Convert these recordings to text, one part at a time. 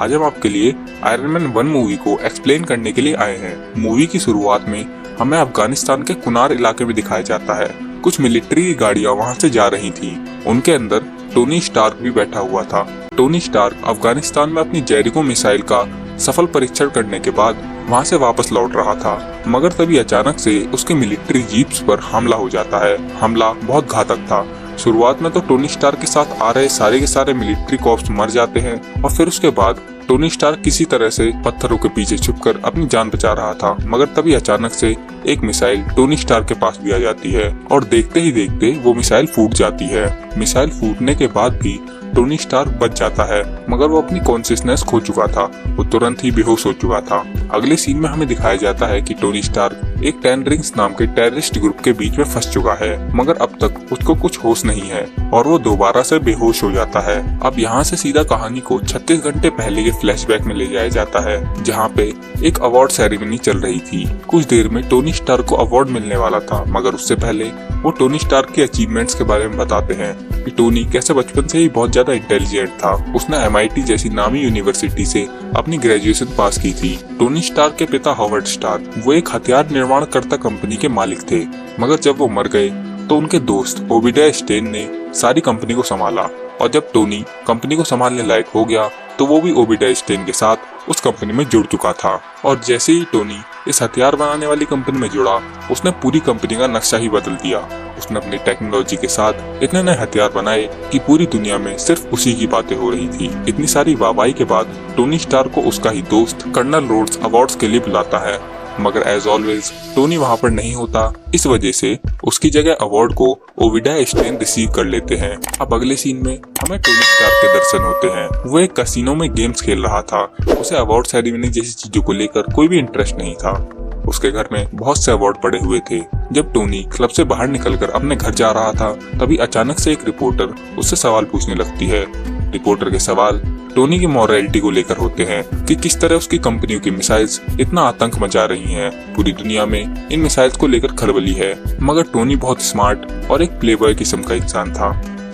आज हम आपके लिए आयरन मैन 1 मूवी को एक्सप्लेन करने के लिए आए हैं। मूवी की शुरुआत में हमें अफगानिस्तान के कुनार इलाके में दिखाया जाता है। कुछ मिलिट्री गाड़ियां वहां से जा रही थी। उनके अंदर टोनी स्टार्क भी बैठा हुआ था। टोनी स्टार्क अफगानिस्तान में अपनी जेरिको मिसाइल का सफल परीक्षण करने के बाद वहां से वापस लौट रहा था, मगर तभी अचानक से उसके मिलिट्री जीप्स पर हमला हो जाता है। हमला बहुत घातक था। शुरुआत में तो टोनी स्टार्क के साथ आ रहे सारे के सारे मिलिट्री कॉर्प्स मर जाते हैं और फिर उसके बाद टोनी स्टार्क किसी तरह से पत्थरों के पीछे छुपकर अपनी जान बचा रहा था, मगर तभी अचानक से एक मिसाइल टोनी स्टार्क के पास भी आ जाती है और देखते ही देखते वो मिसाइल फूट जाती है। मिसाइल फूटने के बाद भी टोनी स्टार्क बच जाता है, मगर वो अपनी कॉन्शियसनेस खो चुका था। वो तुरंत ही बेहोश हो चुका था। अगले सीन में हमें दिखाया जाता है कि टोनी स्टार्क एक 10 रिंग्स नाम के टेररिस्ट ग्रुप के बीच में फंस चुका है, मगर अब तक उसको कुछ होश नहीं है और वो दोबारा से बेहोश हो जाता है। अब यहाँ से सीधा कहानी को 36 घंटे पहले के फ्लैशबैक में ले जाया जाता है, जहाँ पे एक अवार्ड सेरेमनी चल रही थी। कुछ देर में टोनी स्टार्क को अवार्ड मिलने वाला था, मगर उससे पहले वो टोनी स्टार्क के अचीवमेंट्स के बारे में बताते हैं कि टोनी कैसे बचपन से ही बहुत ज्यादा इंटेलिजेंट था। उसने MIT जैसी नामी यूनिवर्सिटी से अपनी ग्रेजुएशन पास की थी। टोनी स्टार्क के पिता हॉवर्ड स्टार्क वो एक हथियार निर्माणकर्ता कंपनी के मालिक थे, मगर जब वो मर गए तो उनके दोस्त ओबिडिया स्टेन ने सारी कंपनी को संभाला और जब टोनी कंपनी को संभालने लायक हो गया तो वो भी ओबिडिया स्टेन के साथ उस कंपनी में जुड़ चुका था। और जैसे ही टोनी इस हथियार बनाने वाली कंपनी में जुड़ा, उसने पूरी कंपनी का नक्शा ही बदल दिया। उसने अपनी टेक्नोलॉजी के साथ इतने नए हथियार बनाए कि पूरी दुनिया में सिर्फ उसी की बातें हो रही थी। इतनी सारी वाहवाही के बाद टोनी स्टार्क को उसका ही दोस्त कर्नल रोड्स अवार्ड्स के लिए बुलाता है, मगर एज ऑलवेज टोनी वहाँ पर नहीं होता। इस वजह से उसकी जगह अवार्ड को ओबिडिया स्टेन रिसीव कर लेते हैं। अब अगले सीन में हमें टोनी स्टार्क के दर्शन होते हैं। वो एक कैसीनो में गेम्स खेल रहा था। उसे अवार्ड सेरेमनी जैसी चीजों को लेकर कोई भी इंटरेस्ट नहीं था। उसके घर में बहुत से अवार्ड पड़े हुए थे। जब टोनी क्लब से बाहर निकलकर अपने घर जा रहा था, तभी अचानक से एक रिपोर्टर उससे सवाल पूछने लगती है। रिपोर्टर के सवाल टोनी की मॉरलिटी को लेकर होते हैं कि किस तरह उसकी कंपनियों की मिसाइल्स इतना आतंक मचा रही हैं। पूरी दुनिया में इन मिसाइल्स को लेकर खलबली है, मगर टोनी बहुत स्मार्ट और एक प्लेबॉय किस्म का इंसान था।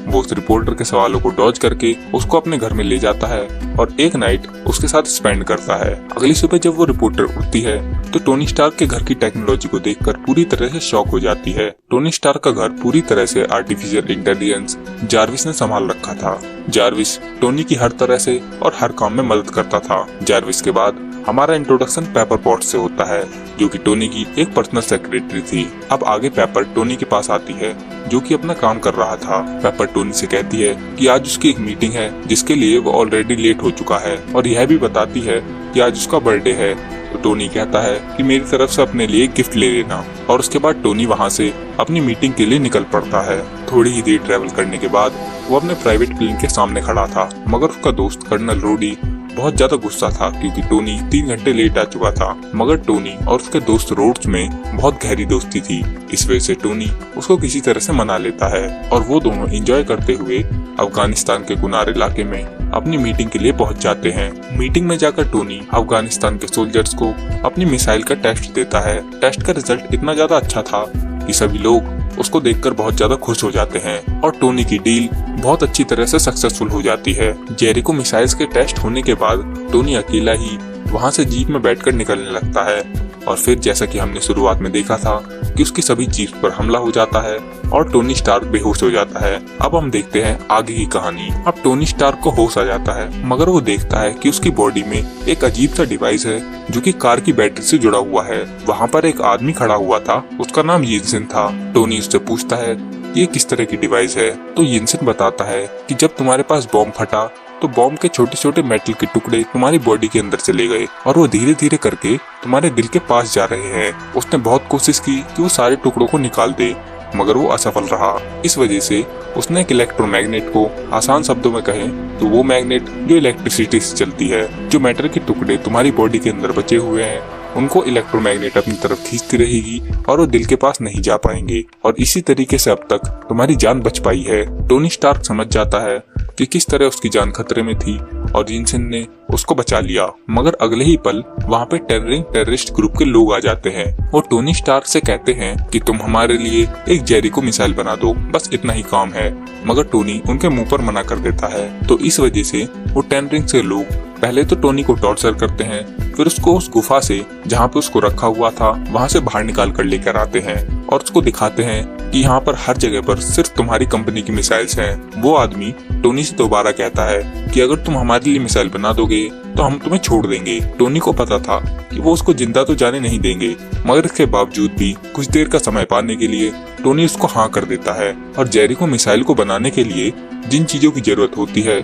वो उस रिपोर्टर के सवालों को डॉज करके उसको अपने घर में ले जाता है और एक नाइट उसके साथ स्पेंड करता है। अगली सुबह जब वो रिपोर्टर उठती है तो टोनी स्टार्क के घर की टेक्नोलॉजी को देखकर पूरी तरह से शॉक हो जाती है। टोनी स्टार्क का घर पूरी तरह से आर्टिफिशियल इंटेलिजेंस जार्विस ने संभाल रखा था। जार्विस टोनी की हर तरह से और हर काम में मदद करता था। जार्विस के बाद हमारा इंट्रोडक्शन पेपर पॉट्स से होता है, जो कि टोनी की एक पर्सनल सेक्रेटरी थी। अब आगे पेपर टोनी के पास आती है, जो कि अपना काम कर रहा था। पेपर टोनी से कहती है कि आज उसकी एक मीटिंग है जिसके लिए वो ऑलरेडी लेट हो चुका है, और यह भी बताती है कि आज उसका बर्थडे है। तो टोनी कहता है कि मेरी तरफ से अपने लिए गिफ्ट ले लेना, और उसके बाद टोनी वहाँ से अपनी मीटिंग के लिए निकल पड़ता है। थोड़ी ही देर ट्रेवल करने के बाद वो अपने प्राइवेट प्लेन के सामने खड़ा था, मगर उसका दोस्त कर्नल रोडी बहुत ज्यादा गुस्सा था क्योंकि टोनी 3 घंटे लेट आ चुका था। मगर टोनी और उसके दोस्त रोड्स में बहुत गहरी दोस्ती थी, इस वजह से टोनी उसको किसी तरह से मना लेता है और वो दोनों एंजॉय करते हुए अफगानिस्तान के कुनार इलाके में अपनी मीटिंग के लिए पहुंच जाते हैं। मीटिंग में जाकर टोनी अफगानिस्तान के सोल्जर्स को अपनी मिसाइल का टेस्ट देता है। टेस्ट का रिजल्ट इतना ज्यादा अच्छा था कि सभी लोग उसको देखकर बहुत ज्यादा खुश हो जाते हैं और टोनी की डील बहुत अच्छी तरह से सक्सेसफुल हो जाती है। जेरिको मिसाइल्स के टेस्ट होने के बाद टोनी अकेला ही वहां से जीप में बैठकर निकलने लगता है और फिर जैसा कि हमने शुरुआत में देखा था कि उसकी सभी जीप पर हमला हो जाता है और टोनी स्टार्क बेहोश हो जाता है। अब हम देखते हैं आगे की कहानी। अब टोनी स्टार्क को होश आ जाता है, मगर वो देखता है कि उसकी बॉडी में एक अजीब सा डिवाइस है जो कि कार की बैटरी से जुड़ा हुआ है। वहाँ पर एक आदमी खड़ा हुआ था, उसका नाम यिनसेन था। टोनी उससे पूछता है ये किस तरह की डिवाइस है, तो यिनसेन बताता है कि जब तुम्हारे पास बॉम्ब फटा तो बॉम्ब के छोटे छोटे मेटल के टुकड़े तुम्हारी बॉडी के अंदर चले गए और वो धीरे धीरे करके तुम्हारे दिल के पास जा रहे हैं। उसने बहुत कोशिश की कि वो सारे टुकड़ों को निकाल दे, मगर वो असफल रहा। इस वजह से उसने एक इलेक्ट्रोमैग्नेट को, आसान शब्दों में कहें तो वो मैग्नेट जो इलेक्ट्रिसिटी से चलती है, जो मेटल के टुकड़े तुम्हारी बॉडी के अंदर बचे हुए हैं उनको इलेक्ट्रोमैग्नेट अपनी तरफ खींचती रहेगी और वो दिल के पास नहीं जा पाएंगे, और इसी तरीके से अब तक तुम्हारी जान बच पाई है। टोनी स्टार्क समझ जाता है कि किस तरह उसकी जान खतरे में थी और यिनसेन ने उसको बचा लिया, मगर अगले ही पल वहाँ पे टेररिस्ट ग्रुप के लोग आ जाते हैं और टोनी स्टार्क से कहते हैं कि तुम हमारे लिए एक जेरिको मिसाइल बना दो, बस इतना ही काम है। मगर टोनी उनके मुंह पर मना कर देता है, तो इस वजह से वो 10 रिंग्स के लोग पहले तो टोनी को टॉर्चर करते हैं, फिर उसको उस गुफा से जहाँ पे उसको रखा हुआ था वहाँ से बाहर निकाल कर लेकर आते हैं और उसको दिखाते हैं कि यहाँ पर हर जगह पर सिर्फ तुम्हारी कंपनी की मिसाइल्स हैं। वो आदमी टोनी से दोबारा कहता है कि अगर तुम हमारे लिए मिसाइल बना दोगे तो हम तुम्हें छोड़ देंगे। टोनी को पता था कि वो उसको जिंदा तो जाने नहीं देंगे, मगर इसके बावजूद भी कुछ देर का समय पाने के लिए टोनी उसको हाँ कर देता है और जेरिको मिसाइल को बनाने के लिए जिन चीजों की जरूरत होती है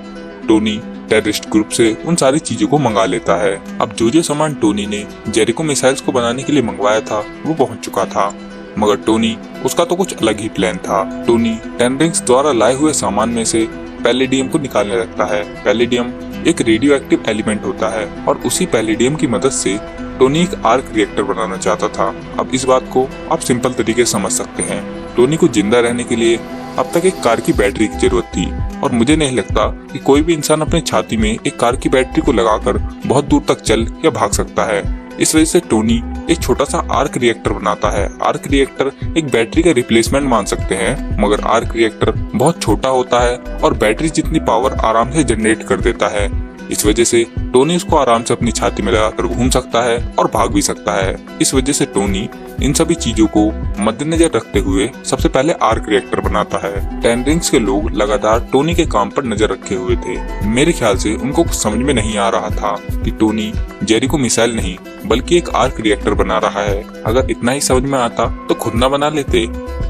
टोनी टेररिस्ट ग्रुप से उन सारी चीजों को मंगा लेता है। अब जो सामान टोनी ने जेरिको मिसाइल्स को बनाने के लिए मंगवाया था वो पहुंच चुका था, मगर टोनी उसका तो कुछ अलग ही प्लान था। टोनी टेन रिंग्स द्वारा लाए हुए सामान में से पैलेडियम को निकालने लगता है। पैलेडियम एक रेडियो एक्टिव एलिमेंट होता है और उसी पैलेडियम की मदद से टोनी एक आर्क रिएक्टर बनाना चाहता था। अब इस बात को आप सिंपल तरीके से समझ सकते हैं। टोनी को जिंदा रहने के लिए अब तक एक कार की बैटरी की जरूरत थी और मुझे नहीं लगता कि कोई भी इंसान अपने छाती में एक कार की बैटरी को लगाकर बहुत दूर तक चल या भाग सकता है। इस वजह से टोनी एक छोटा सा आर्क रिएक्टर बनाता है। आर्क रिएक्टर एक बैटरी का रिप्लेसमेंट मान सकते हैं, मगर आर्क रिएक्टर बहुत छोटा होता है और बैटरी जितनी पावर आराम से जनरेट कर देता है। इस वजह से टोनी उसको आराम से अपनी छाती में लगाकर घूम सकता है और भाग भी सकता है। इस वजह से टोनी इन सभी चीजों को मद्देनजर रखते हुए सबसे पहले आर्क रिएक्टर बनाता है। टेन रिंग्स के लोग लगातार टोनी के काम पर नजर रखे हुए थे। मेरे ख्याल से उनको कुछ समझ में नहीं आ रहा था कि टोनी जेरिको मिसाइल नहीं बल्कि एक आर्क रिएक्टर बना रहा है। अगर इतना ही समझ में आता तो खुद ना बना लेते,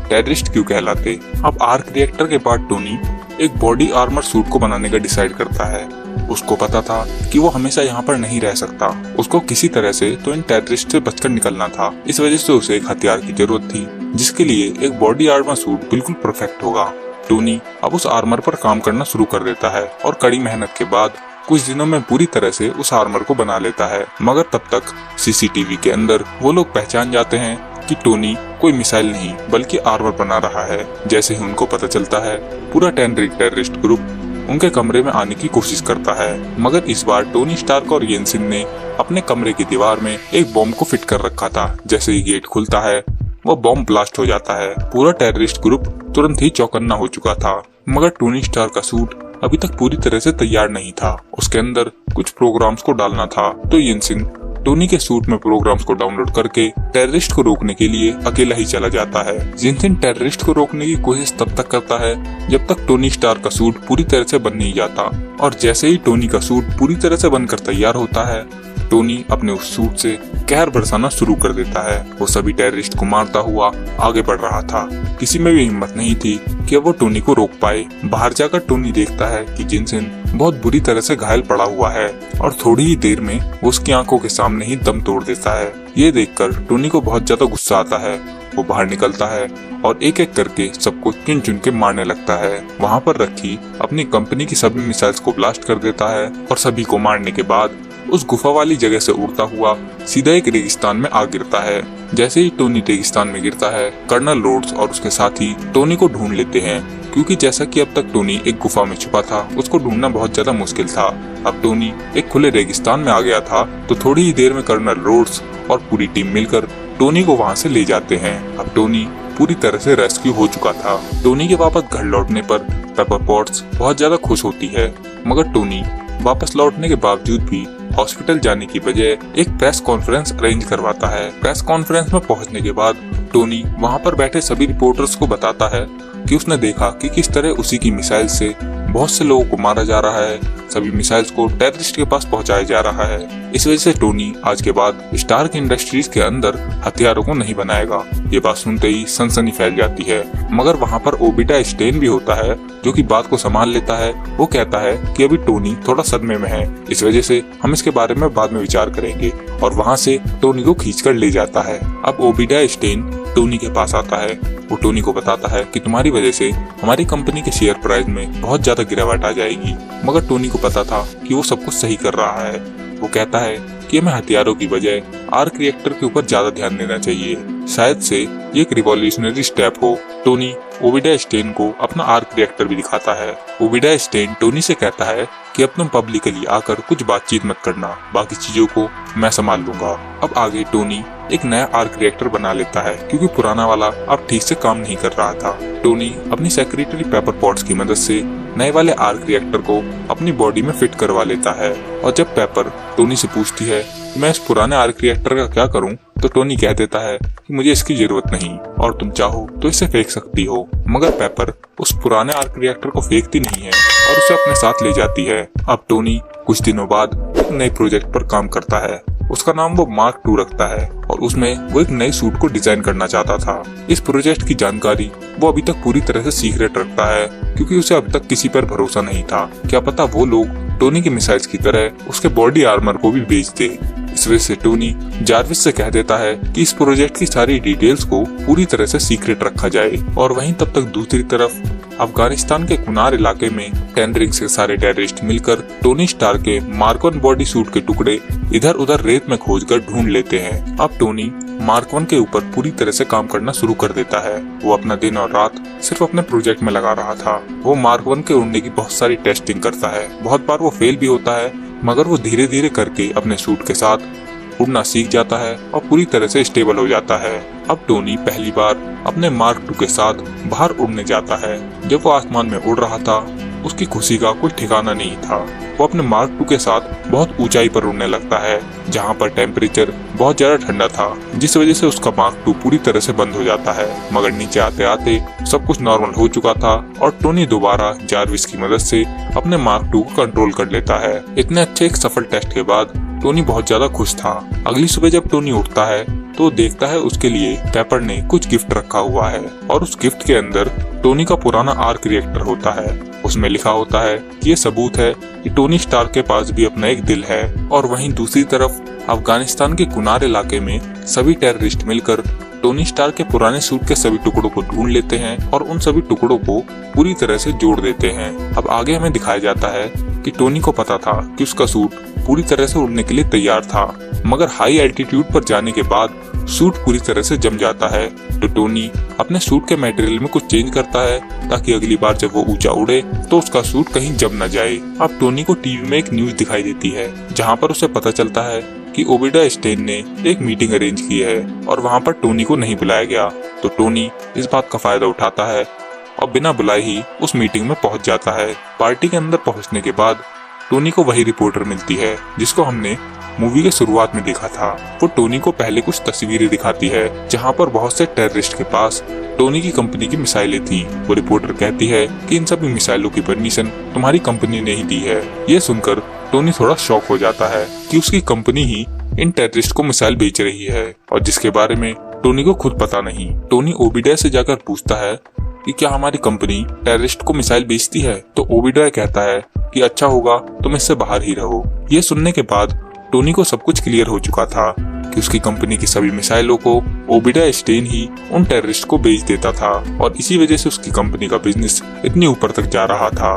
टेररिस्ट क्यों कहलाते। अब आर्क रिएक्टर के बाद टोनी एक बॉडी आर्मर सूट को बनाने का डिसाइड करता है। उसको पता था कि वो हमेशा यहाँ पर नहीं रह सकता, उसको किसी तरह से तो इन टेररिस्ट से बचकर निकलना था। इस वजह से उसे एक हथियार की जरूरत थी जिसके लिए एक बॉडी आर्मर सूट बिल्कुल परफेक्ट होगा। टोनी अब उस आर्मर पर काम करना शुरू कर देता है और कड़ी मेहनत के बाद कुछ दिनों में पूरी तरह से उस आर्मर को बना लेता है। मगर तब तक सीसीटीवी के अंदर वो लोग पहचान जाते हैं कि टोनी कोई मिसाइल नहीं बल्कि आर्मर बना रहा है। जैसे ही उनको पता चलता है पूरा टेन रिंग टेररिस्ट ग्रुप उनके कमरे में आने की कोशिश करता है, मगर इस बार टोनी स्टार्क और येंसिन ने अपने कमरे की दीवार में एक बॉम्ब को फिट कर रखा था। जैसे ही गेट खुलता है वो बॉम्ब ब्लास्ट हो जाता है। पूरा टेररिस्ट ग्रुप तुरंत ही चौकन्ना हो चुका था, मगर टोनी स्टार्क का सूट अभी तक पूरी तरह से तैयार नहीं था। उसके अंदर कुछ प्रोग्राम्स को डालना था, तो येंसिन टोनी के सूट में प्रोग्राम्स को डाउनलोड करके टेररिस्ट को रोकने के लिए अकेला ही चला जाता है। येंसिन टेररिस्ट को रोकने की कोशिश तब तक करता है जब तक टोनी स्टार्क का सूट पूरी तरह से बन नहीं जाता, और जैसे ही टोनी का सूट पूरी तरह से बनकर तैयार होता है टोनी अपने उस सूट से कहर बरसाना शुरू कर देता है। वो सभी टेररिस्ट को मारता हुआ आगे बढ़ रहा था। किसी में भी हिम्मत नहीं थी कि वो टोनी को रोक पाए। बाहर जाकर टोनी देखता है कि येंसिन बहुत बुरी तरह से घायल पड़ा हुआ है और थोड़ी ही देर में वो उसकी आंखों के सामने ही दम तोड़ देता है। ये देखकर टोनी को बहुत ज्यादा गुस्सा आता है। वो बाहर निकलता है और एक एक करके सबको चुन चुन के मारने लगता है। वहाँ पर रखी अपनी कंपनी की सभी मिसाइल्स को ब्लास्ट कर देता है और सभी को मारने के बाद उस गुफा वाली जगह से उड़ता हुआ सीधा एक रेगिस्तान में आ गिरता है। जैसे ही टोनी रेगिस्तान में गिरता है कर्नल रोड्स और उसके साथी टोनी को ढूंढ लेते हैं, क्योंकि जैसा कि अब तक टोनी एक गुफा में छुपा था उसको ढूंढना बहुत ज्यादा मुश्किल था। अब टोनी एक खुले रेगिस्तान में आ गया था तो थोड़ी ही देर में कर्नल रोड्स और पूरी टीम मिलकर टोनी को वहाँ से ले जाते हैं। अब टोनी पूरी तरह से रेस्क्यू हो चुका था। टोनी के वापस घर लौटने पर पेपर पॉट्स बहुत ज्यादा खुश होती है, मगर टोनी वापस लौटने के बावजूद भी हॉस्पिटल जाने की बजाय एक प्रेस कॉन्फ्रेंस अरेंज करवाता है। प्रेस कॉन्फ्रेंस में पहुंचने के बाद टोनी वहां पर बैठे सभी रिपोर्टर्स को बताता है कि उसने देखा कि किस तरह उसी की मिसाइल से बहुत से लोगों को मारा जा रहा है, सभी मिसाइल्स को टेररिस्ट के पास पहुंचाया जा रहा है। इस वजह से टोनी आज के बाद स्टार्क इंडस्ट्रीज के अंदर हथियारों को नहीं बनाएगा। ये बात सुनते ही सनसनी फैल जाती है, मगर वहाँ पर ओबिटा स्टेन भी होता है जो कि बात को संभाल लेता है। वो कहता है कि अभी टोनी थोड़ा सदमे में है, इस वजह से हम इसके बारे में बाद में विचार करेंगे, और वहाँ से टोनी को खींचकर ले जाता है। अब ओबिटा स्टेन टोनी के पास आता है। वो टोनी को बताता है कि तुम्हारी वजह से हमारी कंपनी के शेयर प्राइस में बहुत ज्यादा गिरावट आ जाएगी, मगर टोनी को पता था कि वो सब कुछ सही कर रहा है। वो कहता है कि हमें हथियारों की बजाय आर्क रिएक्टर के ऊपर ज्यादा ध्यान देना चाहिए, शायद से ये एक रिवॉल्यूशनरी स्टेप हो। टोनी ओबिडा स्टेन को अपना आर्क रिएक्टर भी दिखाता है। ओबिडा स्टेन टोनी से कहता है कि अब तुम पब्लिकली आकर कुछ बातचीत मत करना, बाकी चीजों को मैं संभाल लूंगा। अब आगे टोनी एक नया आर्क रिएक्टर बना लेता है क्योंकि पुराना वाला अब ठीक से काम नहीं कर रहा था। टोनी अपनी सेक्रेटरी पेपर पॉट्स की मदद से नए वाले आर्क रिएक्टर को अपनी बॉडी में फिट करवा लेता है और जब पेपर टोनी से पूछती है कि मैं इस पुराने आर्क रिएक्टर का क्या करूं, तो टोनी कह देता है कि मुझे इसकी जरूरत नहीं और तुम चाहो तो इसे फेंक सकती हो। मगर पेपर उस पुराने आर्क रिएक्टर को फेंकती नहीं है और उसे अपने साथ ले जाती है। अब टोनी कुछ दिनों बाद एक नए प्रोजेक्ट पर काम करता है। उसका नाम वो मार्क 2 रखता है और उसमें वो एक नए सूट को डिजाइन करना चाहता था। इस प्रोजेक्ट की जानकारी वो अभी तक पूरी तरह से सीक्रेट रखता है क्योंकि उसे अब तक किसी पर भरोसा नहीं था। क्या पता वो लोग टोनी के मिसाइल्स की तरह उसके बॉडी आर्मर को भी बेच दे। इस वजह से टोनी जार्विस से कह देता है कि इस प्रोजेक्ट की सारी डिटेल्स को पूरी तरह से सीक्रेट रखा जाए। और वहीं तब तक दूसरी तरफ अफगानिस्तान के कुनार इलाके में 10 रिंग्स के सारे टेररिस्ट मिलकर टोनी स्टार्क के मार्क 1 बॉडी सूट के टुकड़े इधर उधर रेत में खोजकर ढूंढ लेते हैं। अब टोनी मार्क 1 के ऊपर पूरी तरह से काम करना शुरू कर देता है। वो अपना दिन और रात सिर्फ अपने प्रोजेक्ट में लगा रहा था। वो मार्क 1 के उड़ने की बहुत सारी टेस्टिंग करता है। बहुत बार वो फेल भी होता है, मगर वो धीरे धीरे करके अपने सूट के साथ उड़ना सीख जाता है और पूरी तरह से स्टेबल हो जाता है। अब टोनी पहली बार अपने मार्क 2 के साथ बाहर उड़ने जाता है। जब वो आसमान में उड़ रहा था, उसकी खुशी का कोई ठिकाना नहीं था। वो अपने मार्क 2 के साथ बहुत ऊंचाई पर उड़ने लगता है, जहां पर टेम्परेचर बहुत ज्यादा ठंडा था, जिस वजह से उसका मार्क 2 पूरी तरह से बंद हो जाता है। मगर नीचे आते आते सब कुछ नॉर्मल हो चुका था और टोनी दोबारा जार्विस की मदद से अपने मार्क 2 को कंट्रोल कर लेता है। इतने अच्छे एक सफल टेस्ट के बाद टोनी बहुत ज्यादा खुश था। अगली सुबह जब टोनी उठता है तो देखता है उसके लिए पेपर ने कुछ गिफ्ट रखा हुआ है और उस गिफ्ट के अंदर टोनी का पुराना आर्क रिएक्टर होता है। उसमें लिखा होता है कि ये सबूत है कि टोनी स्टार्क के पास भी अपना एक दिल है। और वहीं दूसरी तरफ अफगानिस्तान के कुनार इलाके में सभी टेररिस्ट मिलकर टोनी स्टार्क के पुराने सूट के सभी टुकड़ों को ढूंढ लेते हैं और उन सभी टुकड़ों को पूरी तरह से जोड़ देते हैं। अब आगे हमें दिखाया जाता है कि टोनी को पता था कि उसका सूट पूरी तरह से उड़ने के लिए तैयार था, मगर हाई एल्टीट्यूड पर जाने के बाद सूट पूरी तरह से जम जाता है। तो टोनी अपने सूट के मटेरियल में कुछ चेंज करता है ताकि अगली बार जब वो ऊंचा उड़े तो उसका सूट कहीं जम न जाए। अब टोनी को टीवी में एक न्यूज दिखाई देती है जहां पर उसे पता चलता है कि ओबिडा स्टेन ने एक मीटिंग अरेंज की है और वहां पर टोनी को नहीं बुलाया गया। तो टोनी इस बात का फायदा उठाता है और बिना बुलाए ही उस मीटिंग में पहुंच जाता है। पार्टी के अंदर पहुंचने के बाद टोनी को वही रिपोर्टर मिलती है जिसको हमने मूवी के शुरुआत में देखा था। वो टोनी को पहले कुछ तस्वीरें दिखाती है जहां पर बहुत से टेररिस्ट के पास टोनी की कंपनी की मिसाइलें थी। वो रिपोर्टर कहती है कि इन सभी मिसाइलों की परमिशन तुम्हारी कंपनी ने ही दी है। ये सुनकर टोनी थोड़ा शॉक हो जाता है कि उसकी कंपनी ही इन टेररिस्ट को मिसाइल बेच रही है और जिसके बारे में टोनी को खुद पता नहीं। टोनी ओबिडा से जाकर पूछता है कि क्या हमारी कंपनी टेररिस्ट को मिसाइल बेचती है, तो ओबिडा कहता है कि अच्छा होगा तुम इससे बाहर ही रहो। ये सुनने के बाद टोनी को सब कुछ क्लियर हो चुका था कि उसकी कंपनी की सभी मिसाइलों को ओबिडा स्टेन ही उन टेररिस्ट को बेच देता था और इसी वजह से उसकी कंपनी का बिजनेस इतनी ऊपर तक जा रहा था।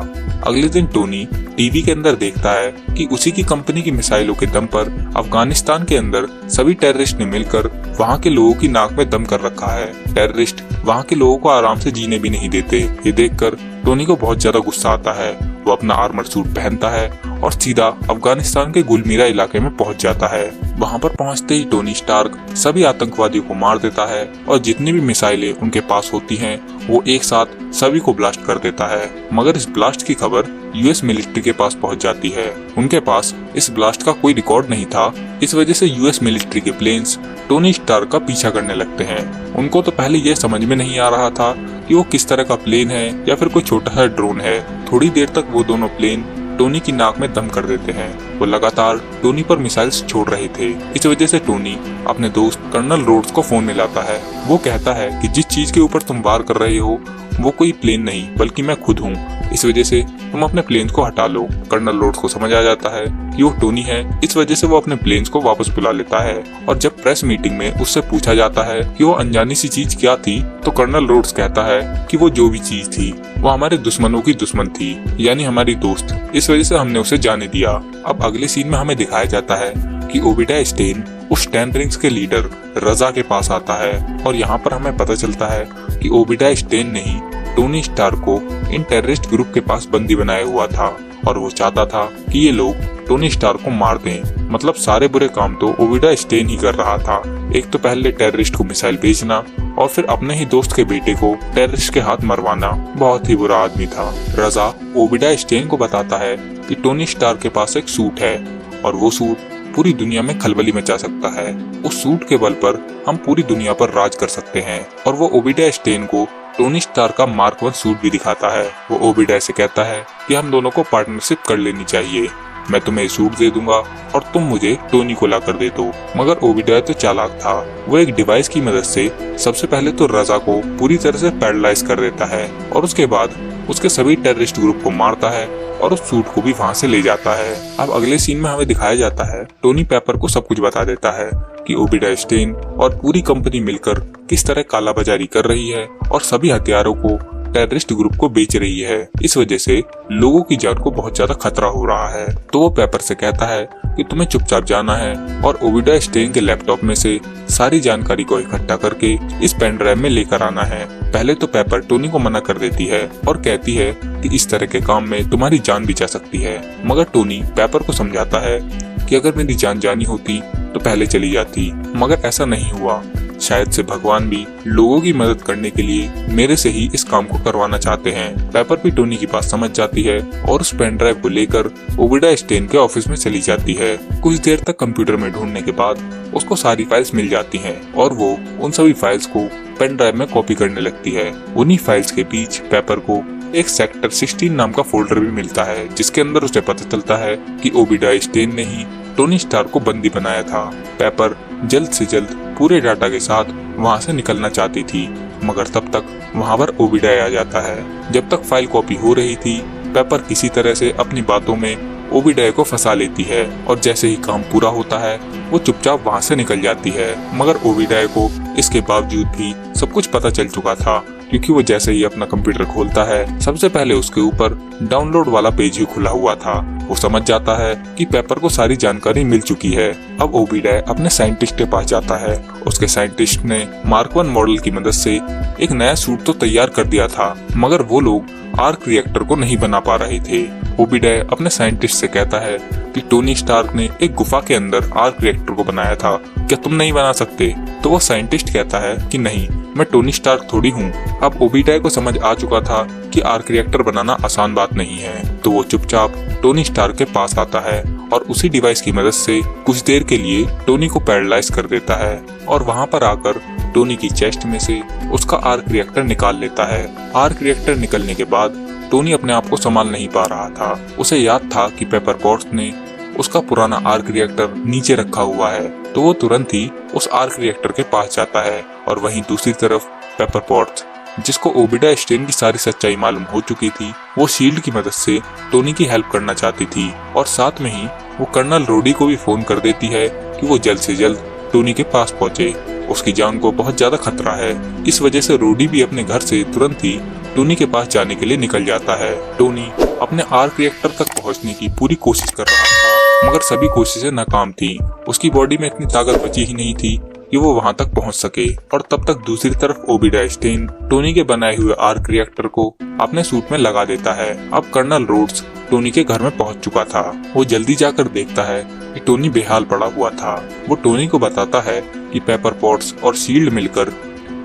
अगले दिन टोनी टीवी के अंदर देखता है कि उसी की कंपनी की मिसाइलों के दम पर अफगानिस्तान के अंदर सभी टेररिस्ट ने मिलकर वहां के लोगों की नाक में दम कर रखा है। टेररिस्ट वहां के लोगों को आराम से जीने भी नहीं देते। ये देखकर टोनी को बहुत ज्यादा गुस्सा आता है। वो अपना आर्मर सूट पहनता है और सीधा अफगानिस्तान के गुलमीरा इलाके में पहुंच जाता है। वहां पर पहुंचते ही टोनी स्टार्क सभी आतंकवादियों को मार देता है और जितनी भी मिसाइलें उनके पास होती हैं वो एक साथ सभी को ब्लास्ट कर देता है। मगर इस ब्लास्ट की खबर यूएस मिलिट्री के पास पहुंच जाती है। उनके पास इस ब्लास्ट का कोई रिकॉर्ड नहीं था। इस वजह से यूएस मिलिट्री के प्लेन्स टोनी स्टार्क का पीछा करने लगते हैं। उनको तो पहले ये समझ में नहीं आ रहा था कि वो किस तरह का प्लेन है या फिर कोई छोटा सा ड्रोन है। थोड़ी देर तक वो दोनों प्लेन टोनी की नाक में दम कर देते हैं। वो लगातार टोनी पर मिसाइल्स छोड़ रहे थे। इस वजह से टोनी अपने दोस्त कर्नल रोड्स को फोन मिलाता है। वो कहता है कि जिस चीज के ऊपर तुम वार कर रहे हो वो कोई प्लेन नहीं बल्कि मैं खुद हूँ, इस वजह से तुम अपने प्लेन को हटा लो। कर्नल रोड्स को समझ आ जाता है कि वो टोनी है, इस वजह से वो अपने प्लेन्स को वापस बुला लेता है। और जब प्रेस मीटिंग में उससे पूछा जाता है कि वो अनजानी सी चीज क्या थी, तो कर्नल रोड्स कहता है कि वो जो भी चीज थी वो हमारे दुश्मनों की दुश्मन थी, यानी हमारी दोस्त, इस वजह से हमने उसे जाने दिया। अब अगले सीन में हमें दिखाया जाता है कि ओबिडा स्टेन उस 10 रिंग्स के लीडर रजा के पास आता है और यहाँ पर हमें पता चलता है कि ओबिडा स्टेन ने ही टोनी स्टार्क को इन टेररिस्ट ग्रुप के पास बंदी बनाया हुआ था और वो चाहता था कि ये लोग टोनी स्टार्क को मार दें। मतलब सारे बुरे काम तो ओविडा स्टेन ही कर रहा था। एक तो पहले टेररिस्ट को मिसाइल भेजना और फिर अपने ही दोस्त के बेटे को टेररिस्ट के हाथ मरवाना। बहुत ही बुरा आदमी था। रजा ओविडा स्टेन को बताता है कि टोनी स्टार्क के पास एक सूट है और वो सूट पूरी दुनिया में खलबली मचा सकता है। उस सूट के बल पर हम पूरी दुनिया पर राज कर सकते हैं। और वो ओविडा स्टेन को टोनी स्टार्क का मार्क 1 सूट भी दिखाता है। वो ओविडा से कहता है कि हम दोनों को पार्टनरशिप कर लेनी चाहिए। मैं तुम्हें सूट दे दूंगा और तुम मुझे टोनी को ला कर दे दो। मगर ओविडा तो चालाक था। वो एक डिवाइस की मदद से सबसे पहले तो रजा को पूरी तरह से पैरालाइज कर देता है और उसके बाद उसके सभी टेररिस्ट ग्रुप को मारता है और उस सूट को भी वहाँ से ले जाता है। अब अगले सीन में हमें दिखाया जाता है टोनी पेपर को सब कुछ बता देता है कि ओविडा स्टेन और पूरी कंपनी मिलकर किस तरह कालाबाजारी कर रही है और सभी हथियारों को टेररिस्ट ग्रुप को बेच रही है। इस वजह से लोगों की जान को बहुत ज्यादा खतरा हो रहा है। तो वो पेपर से कहता है कि तुम्हें चुपचाप जाना है और ओविडा स्टेन के लैपटॉप में से सारी जानकारी को इकट्ठा करके इस पेन ड्राइव में लेकर आना है। पहले तो पेपर टोनी को मना कर देती है और कहती है कि इस तरह के काम में तुम्हारी जान भी जा सकती है। मगर टोनी पेपर को समझाता है कि अगर मेरी जान जानी होती तो पहले चली जाती, मगर ऐसा नहीं हुआ। शायद से भगवान भी लोगों की मदद करने के लिए मेरे से ही इस काम को करवाना चाहते हैं। पेपर भी टोनी की बात समझ जाती है और उस पेन ड्राइव को लेकर ओविडा स्टेन के ऑफिस में चली जाती है। कुछ देर तक कंप्यूटर में ढूंढने के बाद उसको सारी फाइल्स मिल जाती हैं और वो उन सभी फाइल्स को पेन ड्राइव में कॉपी करने लगती है। उन्हीं फाइल्स के बीच पेपर को एक सेक्टर 16 नाम का फोल्डर भी मिलता है, जिसके अंदर उसे पता चलता है कि ओविडा स्टेन ने ही टोनी स्टार्क को बंदी बनाया था। पेपर जल्द से जल्द पूरे डाटा के साथ वहां से निकलना चाहती थी, मगर तब तक वहां पर ओविडा आ जाता है। जब तक फाइल कॉपी हो रही थी, पेपर किसी तरह से अपनी बातों में ओविडा को फंसा लेती है और जैसे ही काम पूरा होता है वो चुपचाप वहां से निकल जाती है। मगर ओविडा को इसके बावजूद भी सब कुछ पता चल चुका था, क्योंकि वो जैसे ही अपना कंप्यूटर खोलता है सबसे पहले उसके ऊपर डाउनलोड वाला पेज ही खुला हुआ था। वो समझ जाता है कि पेपर को सारी जानकारी मिल चुकी है। अब ओविडा अपने साइंटिस्ट के पास जाता है। उसके साइंटिस्ट ने मार्क 1 मॉडल की मदद से एक नया सूट तो तैयार कर दिया था, मगर वो लोग आर्क रिएक्टर को नहीं बना पा रहे थे। ओविडा अपने साइंटिस्ट से कहता है कि टोनी स्टार्क ने एक गुफा के अंदर आर्क रिएक्टर को बनाया था, क्या तुम नहीं बना सकते? तो वो साइंटिस्ट कहता है कि नहीं, मैं टोनी स्टार्क थोड़ी हूँ। अब ओविडा को समझ आ चुका था कि आर्क रिएक्टर बनाना आसान बात नहीं है, तो वो चुपचाप टोनी स्टार्क के पास आता है और उसी डिवाइस की मदद से कुछ देर के लिए टोनी को पैरालाइज कर देता है और वहाँ पर आकर टोनी की चेस्ट में से उसका आर्क रिएक्टर निकाल लेता है। आर्क रिएक्टर निकलने के बाद टोनी अपने आप को संभाल नहीं पा रहा था। उसे याद था कि पेपर पॉट्स ने उसका पुराना आर्क रिएक्टर नीचे रखा हुआ है, तो वो तुरंत ही उस आर्क रिएक्टर के पास जाता है। और वहीं दूसरी तरफ पेपर पॉट्स, जिसको ओविडा स्टेन की सारी सच्चाई मालूम हो चुकी थी, वो शील्ड की मदद से टोनी की हेल्प करना चाहती थी और साथ में ही वो कर्नल रोडी को भी फोन कर देती है कि वो जल्द से जल्द टोनी के पास पहुंचे। उसकी जान को बहुत ज्यादा खतरा है। इस वजह से रोडी भी अपने घर से तुरंत ही टोनी के पास जाने के लिए निकल जाता है। टोनी अपने आर्क रिएक्टर तक पहुंचने की पूरी कोशिश कर रहा था, मगर सभी कोशिशें नाकाम थी। उसकी बॉडी में इतनी ताकत बची ही नहीं थी कि वो वहां तक पहुंच सके। और तब तक दूसरी तरफ ओविडा स्टेन टोनी के बनाए हुए आर्क रिएक्टर को अपने सूट में लगा देता है। अब कर्नल रोड्स टोनी के घर में पहुंच चुका था। वो जल्दी जाकर देखता है कि टोनी बेहाल पड़ा हुआ था। वो टोनी को बताता है कि पेपर पॉट्स और शील्ड मिलकर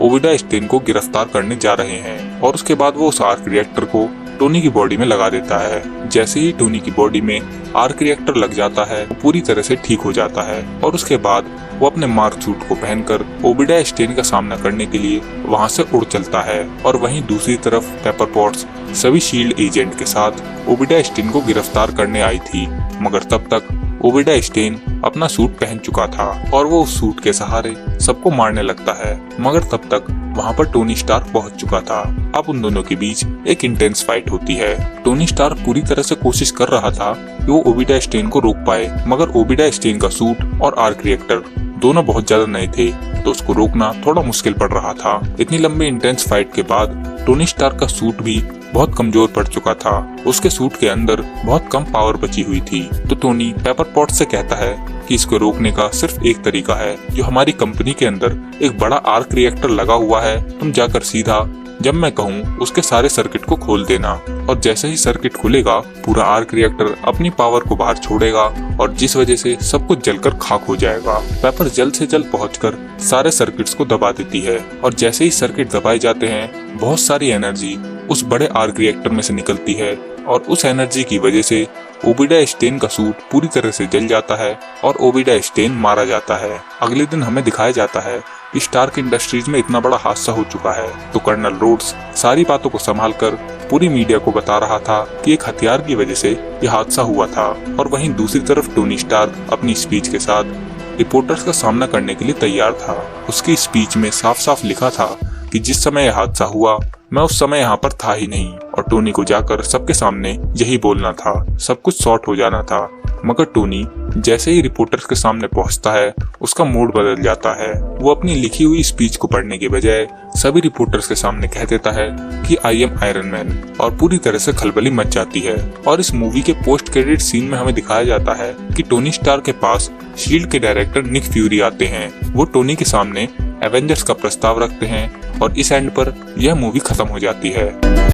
ओविडा स्टेन को गिरफ्तार करने जा रहे हैं और उसके बाद वो उस आर्क रिएक्टर को टोनी की बॉडी में लगा देता है। जैसे ही टोनी की बॉडी में आर्क रिएक्टर लग जाता है, वो पूरी तरह से ठीक हो जाता है और उसके बाद वो अपने मार्क सूट को पहनकर ओविडा स्टेन का सामना करने के लिए वहां से उड़ चलता है। और वहीं दूसरी तरफ पेपर पॉट्स सभी शील्ड एजेंट के साथ ओविडा स्टेन को गिरफ्तार करने आई थी, मगर तब तक ओविडा स्टेन अपना सूट पहन चुका था और वो उस सूट के सहारे सबको मारने लगता है। मगर तब तक वहाँ पर टोनी स्टार्क पहुँच चुका था। अब उन दोनों के बीच एक इंटेंस फाइट होती है। टोनी स्टार्क पूरी तरह से कोशिश कर रहा था कि वो ओविडा स्टेन को रोक पाए, मगर ओविडा स्टेन का सूट और आर्क रिएक्टर दोनों बहुत ज्यादा नए थे, तो उसको रोकना थोड़ा मुश्किल पड़ रहा था। इतनी लंबी इंटेंस फाइट के बाद टोनी स्टार्क का सूट भी बहुत कमजोर पड़ चुका था। उसके सूट के अंदर बहुत कम पावर बची हुई थी। तो टोनी पेपर पॉट से कहता है कि इसको रोकने का सिर्फ एक तरीका है, जो हमारी कंपनी के अंदर एक बड़ा आर्क रिएक्टर लगा हुआ है। तुम जाकर सीधा जब मैं कहूँ उसके सारे सर्किट को खोल देना। और जैसे ही सर्किट खुलेगा पूरा आर्क रिएक्टर अपनी पावर को बाहर छोड़ेगा और जिस वजह से सब कुछ जलकर खाक हो जाएगा। पेपर जल्द से जल्द पहुंचकर सारे सर्किट्स को दबा देती है और जैसे ही सर्किट दबाए जाते हैं बहुत सारी एनर्जी उस बड़े आर्क रिएक्टर में से निकलती है और उस एनर्जी की वजह से ओबिडा स्टेन का सूट पूरी तरह से जल जाता है और ओबिडा स्टेन मारा जाता है। अगले दिन हमें दिखाया जाता है कि स्टार्क इंडस्ट्रीज में इतना बड़ा हादसा हो चुका है, तो कर्नल रोड्स सारी बातों को संभालकर पूरी मीडिया को बता रहा था कि एक हथियार की वजह से यह हादसा हुआ था। और वहीं दूसरी तरफ टोनी स्टार्क अपनी स्पीच के साथ रिपोर्टर्स का सामना करने के लिए तैयार था। उसकी स्पीच में साफ साफ लिखा था कि जिस समय यह हादसा हुआ मैं उस समय यहाँ पर था ही नहीं और टोनी को जाकर सबके सामने यही बोलना था, सब कुछ सॉर्ट हो जाना था। मगर टोनी जैसे ही रिपोर्टर्स के सामने पहुंचता है उसका मूड बदल जाता है। वो अपनी लिखी हुई स्पीच को पढ़ने के बजाय सभी रिपोर्टर्स के सामने कह देता है कि आई एम आयरन मैन और पूरी तरह से खलबली मच जाती है। और इस मूवी के पोस्ट क्रेडिट सीन में हमें दिखाया जाता है कि टोनी स्टार्क के पास शील्ड के डायरेक्टर निक फ्यूरी आते हैं। वो टोनी के सामने एवेंजर्स का प्रस्ताव रखते हैं और इस एंड पर यह मूवी खत्म हो जाती है।